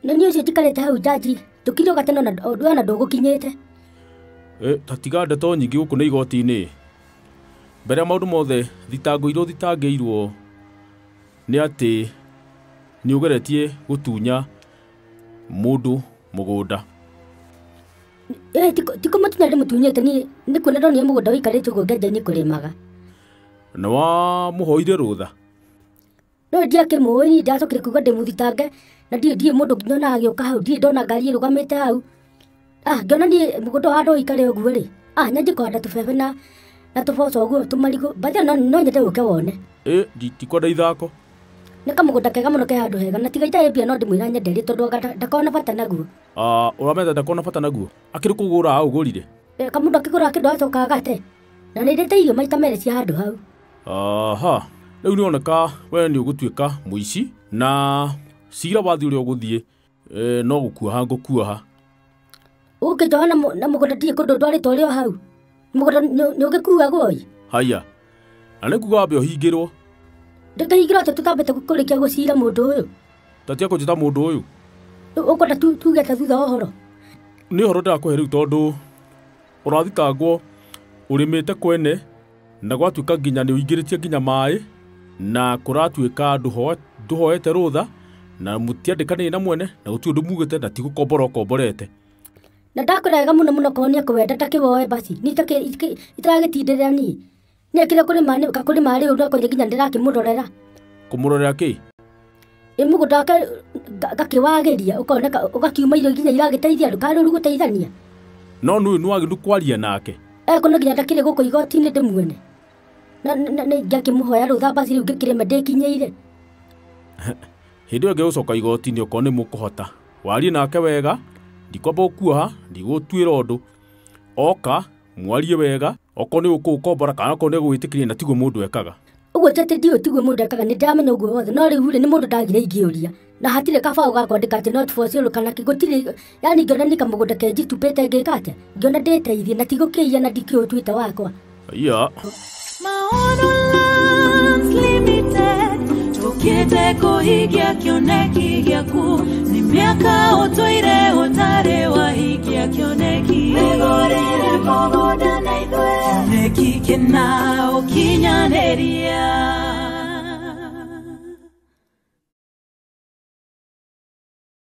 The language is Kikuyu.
Na niĩ ũcio njikarĩte hau jaji tũkire gateno na ndũgũkinyĩte. Tatiga ndeto nyingĩ gũkũ nĩ igoti-inĩ. Mbere ya maũndũ mothe thitango iria thitangĩirwo nĩ atĩ nĩ ũgeretie gũtunya mũndũ mũgũnda. Tiko mũtunya ndĩmũtunyĩte niĩ nĩ kuona ndonire mũgũnda wĩikarĩte ũguo ngenja-inĩ kũrĩmaga. Na wamũhoire rũtha? No ndiakĩmũĩ ndacokire kuuga ndĩmũthitange na ndiĩ mũndũ nginya ona agĩũka hau ndiĩ ndona ngari ĩrũgamĩte hau. Ngĩona niĩ mũgũnda wa andũ ũikare ũguo rĩ nyanjie kũhanda tũbebe na tũboco ũguo tũmarigũ bathia no nyende ũke wone. Ndikwenda ithako. Nĩ kamũgũnda kega mũno ke handũ hega na tiga itarĩ mbia no ndĩmwĩra nyenderie tondũ ndakona bata naguo. Ũramenda ndakona bata naguo? Akĩrĩ kũgũra ũgũrire? Kamũndũ akĩgũra kĩndũ acoka agate na nĩ ndĩte irio maita merĩ cia handũ hau. Rĩu nĩoneka we nĩ ũgũtuĩka mũici na cira wathi ũrĩa ũgũthiĩ no gũkuoha ngũkuoha. Ũngĩnjoha na mũgũnda ndiĩ kũndũ ndwarĩtwo ũrĩ o hau mũgũnda nĩ ũgĩkuagwo ĩ. Haya na nĩ kuga wambe ũhingĩrwo? Ndĩkĩhingĩrwo atĩ tũtambĩte kũrĩkia gũcira mũndũ ũyũ. Tatia kũnjĩta mũndũ ũyũ? Ũkwenda tuge ta thutha wa ũhoro? Nĩ ũhoro ndĩrakũhe rĩu tondũ ũrathitangwo ũrĩmĩte kwene na gwatuĩka nginya nĩ ũingĩrĩtie nginya maĩ na kũratuĩka ndũhoete rũtha na mũtiandĩkanĩire na mwene na gũtirĩ ũndũ mugĩte na tigũkombora ũkomborete. Na ndakwĩra mũno kũhonia kũwenda takĩwoe basi itaragĩtindĩrĩra niĩ nĩekire kũrĩma rĩu ndakoire nginya ndĩrakĩmũrorera. Kũmũrorera kĩ? Mũgũnda wake ngakĩwagĩria ũkoneka ũgakiuma irio nginya iragĩteithia ndũkarĩ gũteithania. No nĩ wagĩrĩirwo kwaria nake. Kuna nginya ndakĩrĩ gũkũ igoti-inĩ ndĩmuone na ngakĩmũhoya rũtha basi rĩu ngĩkĩrĩma ndĩkinyĩire. Hĩndĩ ĩyo ngĩgũcoka igoti-inĩ okorwo nĩ mũkũhota warie nake wega ndikwamba gũkuoha ndigũtuĩra ũndũ oka mwarie wega okorwo nĩ ũkũkombora kana okorwo nĩ ũgwĩtĩkĩria na tiguo mũndũ ekaga. Ũguo tete ndiũ tiguo mũndũ ekaga nĩ ndĩramenya ũguo wothe no rĩu nĩ mũndũ ndagire ingĩũria na hatirĩ kabaũ gakwandĩka atĩ not for sale kana gũtirĩ yani ngĩona nĩ kamũgũnda kenji tupĩte ngĩka atĩa ngĩona ndĩteithie na tigũkĩia na ndikĩũtuĩte wakwa. Maono Lands Limited tukĩte kũhingia kĩoneki gĩaku nĩ mĩaka ũtũire ũtarĩ wahingia kĩoneki wĩgũrĩre mũgũnda na ithuĩ kĩoneki kĩna ũkinyanĩria.